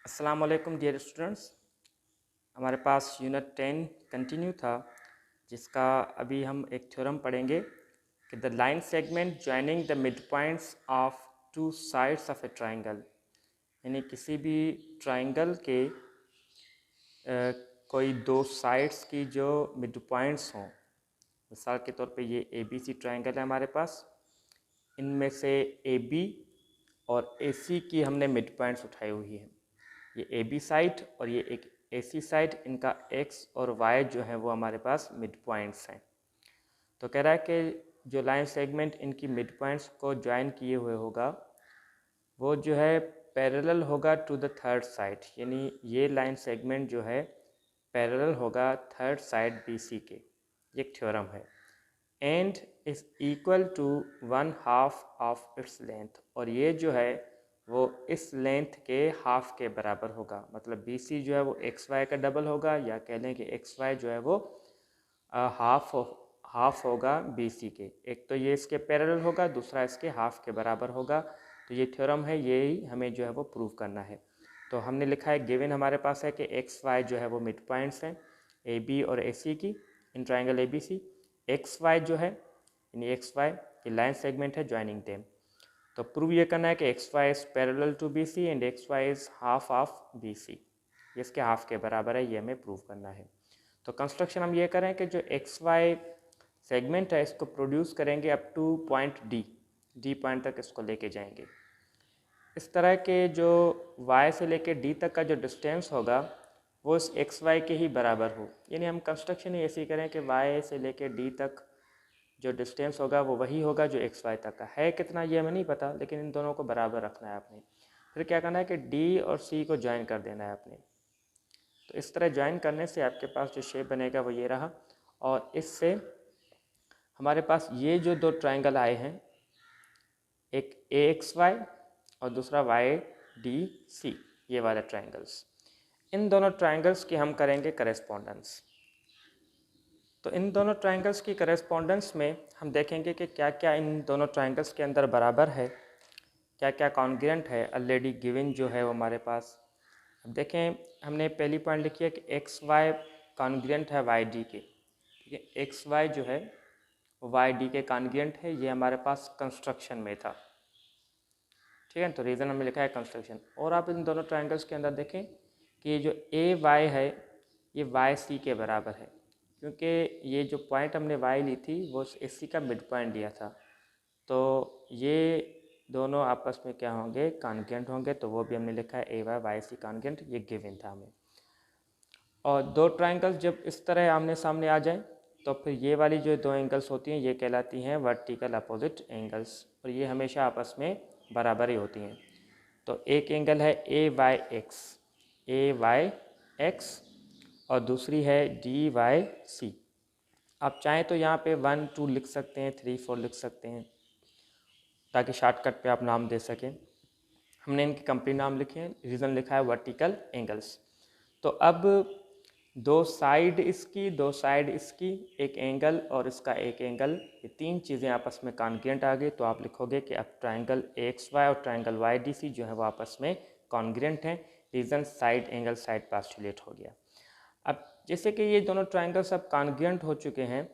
अस्सलाम वालेकुम dear students. हमारे पास यूनिट 10 कंटिन्यू था, जिसका अभी हम एक थ्योरम पढ़ेंगे कि the line segment joining the mid points of two sides of A triangle, यानी किसी भी ट्राइंगल के कोई दो साइड्स की जो मिड पॉइंट्स हों। मिसाल के तौर पे ये ए बी सी ट्राइंगल है हमारे पास, इनमें से ए बी और ए सी की हमने मिड पॉइंट्स उठाई हुई है। ये ए बी साइड और ये एक ए सी साइड, इनका एक्स और वाई जो है वो हमारे पास मिड पॉइंट्स हैं। तो कह रहा है कि जो लाइन सेगमेंट इनकी मिड पॉइंट्स को ज्वाइन किए हुए होगा वो जो है पैरेलल होगा टू द थर्ड साइड, यानी ये लाइन सेगमेंट जो है पैरेलल होगा थर्ड साइड बी सी के। ये एक थ्योरम है। And is equal to 1/2 of its length, और ये जो है वो इस लेंथ के हाफ के बराबर होगा। मतलब बी सी जो है वो एक्स वाई का डबल होगा, या कह लें कि एक्स वाई जो है वो हाफ होगा बी सी के। एक तो ये इसके पैरेलल होगा, दूसरा इसके हाफ के बराबर होगा। तो ये थ्योरम है, यही हमें जो है वो प्रूव करना है। तो हमने लिखा है, गिवन हमारे पास है कि एक्स वाई जो है वो मिड पॉइंट्स हैं ए बी और ए सी की in triangle A B C. X Y जो है यानी एक्स वाई ये लाइन सेगमेंट है ज्वाइनिंग देम। तो प्रूव ये करना है कि X Y is parallel to B C and X Y is half of B C, ये इसके हाफ के बराबर है, ये हमें प्रूव करना है। तो कंस्ट्रक्शन हम ये करें कि जो एक्स वाई सेगमेंट है इसको प्रोड्यूस करेंगे up two point D point तक इसको लेके जाएंगे। इस तरह के जो y से लेके d तक का जो डिस्टेंस होगा वो इस एक्स वाई के ही बराबर हो। यानी हम कंस्ट्रक्शन ही ऐसी करें कि y से लेके d तक जो डिस्टेंस होगा वो वही होगा जो एक्स वाई तक का है। कितना ये हमें नहीं पता, लेकिन इन दोनों को बराबर रखना है आपने। फिर क्या करना है कि d और c को ज्वाइन कर देना है आपने। तो इस तरह ज्वाइन करने से आपके पास जो शेप बनेगा वो ये रहा, और इससे हमारे पास ये जो दो ट्राइंगल आए हैं, एक ए एक्स वाई और दूसरा वाई डी सी, ये वाले ट्राइंगल्स, इन दोनों ट्राइंगल्स की हम करेंगे करेस्पॉन्डेंस। तो इन दोनों ट्राइंगल्स की करेस्पॉन्डेंस में हम देखेंगे कि क्या क्या इन दोनों ट्राइंगल्स के अंदर बराबर है, क्या क्या कॉन्ग्रुएंट है ऑलरेडी गिवन जो है वो हमारे पास। अब देखें, हमने पहली पॉइंट लिखी है कि एक्स वाई कॉन्ग्रुएंट है वाई डी के। ठीक है, एक्स वाई जो है वाई डी के कॉन्ग्रुएंट है, ये हमारे पास कंस्ट्रक्शन में था। ठीक है, तो रीज़न हमने लिखा है कंस्ट्रक्शन। और आप इन दोनों ट्राइंगल्स के अंदर देखें कि ये जो ए वाई है ये वाई सी के बराबर है, क्योंकि ये जो पॉइंट हमने वाई ली थी वो ए सी का मिड पॉइंट लिया था। तो ये दोनों आपस में क्या होंगे, कॉन्ग्रुएंट होंगे। तो वो भी हमने लिखा है ए वाई वाई सी कॉन्ग्रुएंट, ये गिवन था हमें। और दो ट्राइंगल्स जब इस तरह आमने सामने आ जाएं तो फिर ये वाली जो दो एंगल्स होती हैं ये कहलाती हैं वर्टिकल अपोजिट एंगल्स, और ये हमेशा आपस में बराबर ही होती हैं। तो एक एंगल है ए वाई एक्स और दूसरी है डी वाई सी। आप चाहें तो यहाँ पे 1 2 लिख सकते हैं, 3 4 लिख सकते हैं, ताकि शॉर्टकट पे आप नाम दे सकें। हमने इनके कंपनी नाम लिखे हैं, रीज़न लिखा है वर्टिकल एंगल्स। तो अब दो साइड इसकी, एक एंगल और इसका एक एंगल, ये तीन चीज़ें आपस में कॉन्ग्रुएंट आ गई। तो आप लिखोगे कि अब ट्राइंगल एक्स वाई और ट्राइंगल वाई डी सी जो है वो आपस में कॉन्ग्रुएंट हैं। Reason side angle side postulate हो गया। अब जैसे कि ये दोनों ट्राइंगल्स अब कॉन्ग्रुएंट हो चुके हैं,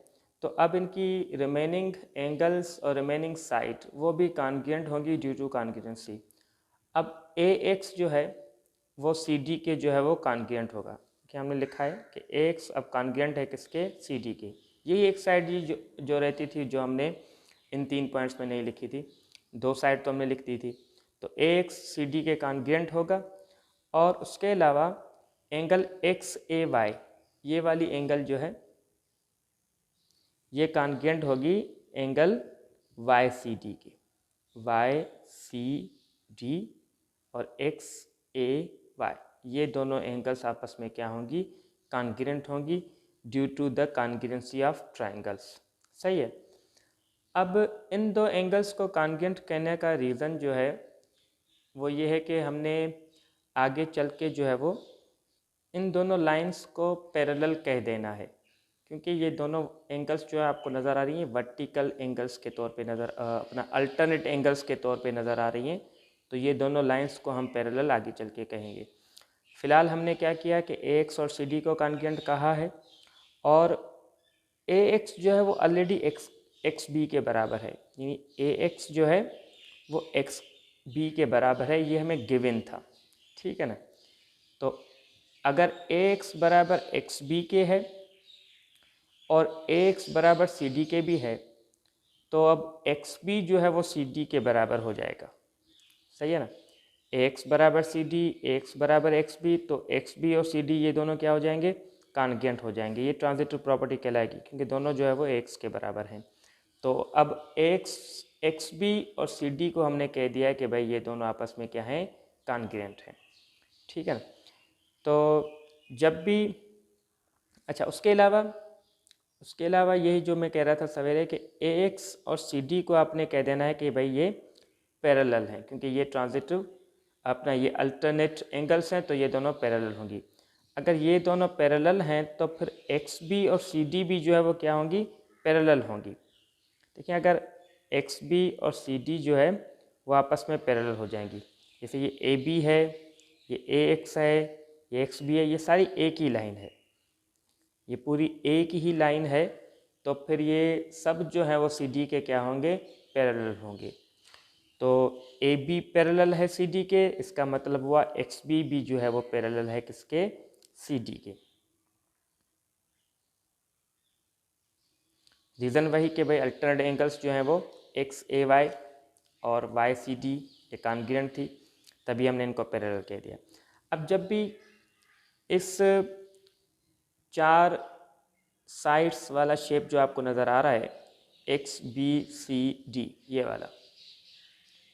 तो अब इनकी रिमेनिंग एंगल्स और रिमेनिंग साइड वो भी कॉन्ग्रुएंट होंगी ड्यू टू कॉन्ग्रुएंसी। अब ए एक्स जो है वो सी डी के जो है वो कॉन्ग्रुएंट होगा, कि हमने लिखा है कि एक्स अब कॉन्ग्रुएंट है किसके, सी डी के। यही एक साइड ये जो रहती थी जो हमने इन 3 पॉइंट्स में नहीं लिखी थी, दो साइड तो हमने लिख दी थी। तो एक्स सी डी के कॉन्ग्रुएंट होगा, और उसके अलावा एंगल एक्स ए वाई, ये वाली एंगल जो है ये कॉन्ग्रुएंट होगी एंगल वाई सी डी के। वाई सी डी और एक्स ए वाई, ये दोनों एंगल्स आपस में क्या होंगी, कॉन्ग्रुएंट होंगी due to the congruency of triangles. सही है। अब इन दो एंगल्स को कॉन्ग्रुएंट कहने का रीज़न जो है वो ये है कि हमने आगे चल के जो है वो इन दोनों लाइंस को पैरेलल कह देना है, क्योंकि ये दोनों एंगल्स जो है आपको नज़र आ रही हैं वर्टिकल एंगल्स के तौर पे अपना अल्टरनेट एंगल्स के तौर पे नज़र आ रही हैं। तो ये दोनों लाइंस को हम पैरेलल आगे चल के कहेंगे। फ़िलहाल हमने क्या किया कि AX और CD को कॉन्ग्रुएंट कहा है, और AX जो है वो ऑलरेडी XB के बराबर है, यानी AX जो है वो XB के बराबर है, ये हमें गिवन था, ठीक है ना। तो अगर AX बराबर XB के है और AX बराबर CD के भी है, तो अब XB जो है वो CD के बराबर हो जाएगा, सही है ना। AX बराबर CD, AX बराबर XB, तो XB और CD ये दोनों क्या हो जाएंगे, कॉन्ग्रुएंट हो जाएंगे। ये ट्रांजिटिव प्रॉपर्टी कहलाएगी, क्योंकि दोनों जो है वो AX के बराबर हैं। तो अब AX, XB और CD को हमने कह दिया है कि भाई ये दोनों आपस में क्या हैं, कॉन्ग्रुएंट हैं, ठीक है ना। तो जब भी, अच्छा उसके अलावा यही जो मैं कह रहा था सवेरे कि AX और CD को आपने कह देना है कि भाई ये पैरेलल हैं, क्योंकि ये ट्रांजिटिव अपना ये अल्टरनेट एंगल्स हैं, तो ये दोनों पैरेलल होंगी। अगर ये दोनों पैरेलल हैं तो फिर XB और CD भी जो है वो क्या होंगी, पैरेलल होंगी। देखिए अगर XB और CD जो है वो आपस में पैरेलल हो जाएंगी, जैसे ये AB है, ये AX है, ये XB है, ये सारी एक ही लाइन है, ये पूरी एक ही लाइन है, तो फिर ये सब जो है वो CD के क्या होंगे, पैरेलल होंगे। तो AB पैरेलल है CD के, इसका मतलब हुआ XB भी जो है वो पैरेलल है किसके, CD के। रीज़न वही कि भाई अल्टरनेट एंगल्स जो हैं वो XAY और YCD ये कॉन्ग्रुएंट थी, तभी हमने इनको पैरेलल कह दिया। अब जब भी इस 4 साइड्स वाला शेप जो आपको नज़र आ रहा है XBCD, ये वाला,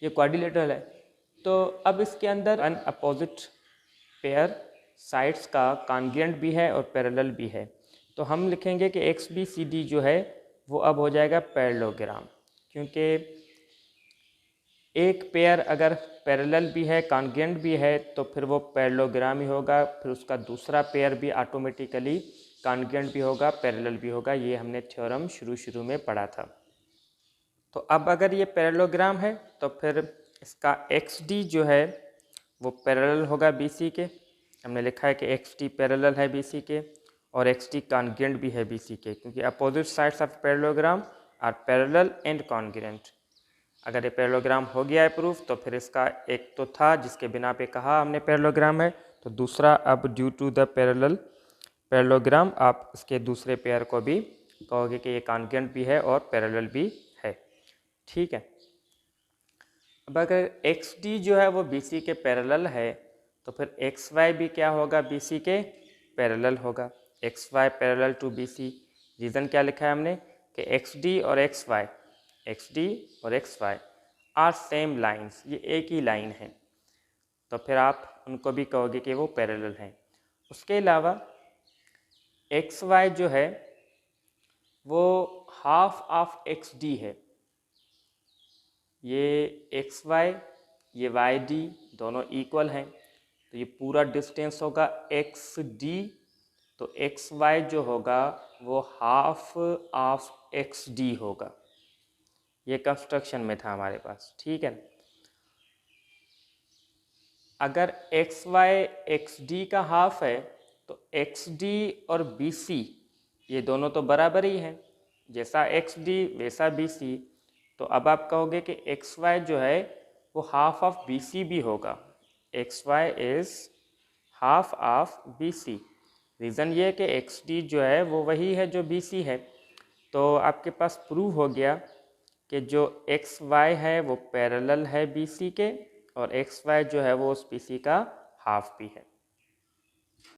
ये क्वाड्रिलेटरल है, तो अब इसके अंदर अन अपोजिट पेयर साइड्स का कॉन्ग्रुएंट भी है और पैरेलल भी है। तो हम लिखेंगे कि XBCD जो है वो अब हो जाएगा पैरेललोग्राम, क्योंकि एक पेयर अगर पैरेलल भी है, कॉन्ग्रुएंट भी है, तो फिर वो पैरेललोग्राम ही होगा, फिर उसका दूसरा पेयर भी ऑटोमेटिकली कॉन्ग्रुएंट भी होगा, पैरेलल भी होगा। ये हमने थ्योरम शुरू में पढ़ा था। तो अब अगर ये पैरेललोग्राम है तो फिर इसका XD जो है वो पैरेलल होगा BC के। हमने लिखा है कि XD पैरेलल है BC के और XD कॉन्ग्रुएंट भी है BC के, क्योंकि opposite sides of parallelogram are parallel and congruent. अगर ये पैरेललोग्राम हो गया है प्रूफ, तो फिर इसका एक तो था जिसके बिना पे कहा हमने पैरेललोग्राम है, तो दूसरा अब ड्यू टू द पैरेललोग्राम आप इसके दूसरे पेयर को भी कहोगे कि ये कॉन्ग्रुएंट भी है और पैरेलल भी है, ठीक है। अब अगर XD जो है वो BC के पैरेलल है, तो फिर XY भी क्या होगा, BC के पैरेलल होगा। XY parallel to BC। Reason क्या लिखा है हमने कि XD और XY आर सेम लाइंस, ये एक ही लाइन है, तो फिर आप उनको भी कहोगे कि वो पैरेलल हैं। उसके अलावा XY जो है वो हाफ ऑफ XD है। ये XY, ये YD दोनों इक्वल हैं, तो ये पूरा डिस्टेंस होगा XD, तो XY जो होगा वो हाफ ऑफ XD होगा। ये कंस्ट्रक्शन में था हमारे पास, ठीक है। अगर XY XD का हाफ है तो XD और BC ये दोनों तो बराबर ही हैं, जैसा XD वैसा BC। तो अब आप कहोगे कि XY जो है वो हाफ ऑफ BC भी होगा। XY is half of BC। Reason ये है कि XD जो है वो वही है जो BC है। तो आपके पास प्रूव हो गया कि जो XY है वो पैरेलल है BC के, और XY जो है वो उस BC का हाफ भी है।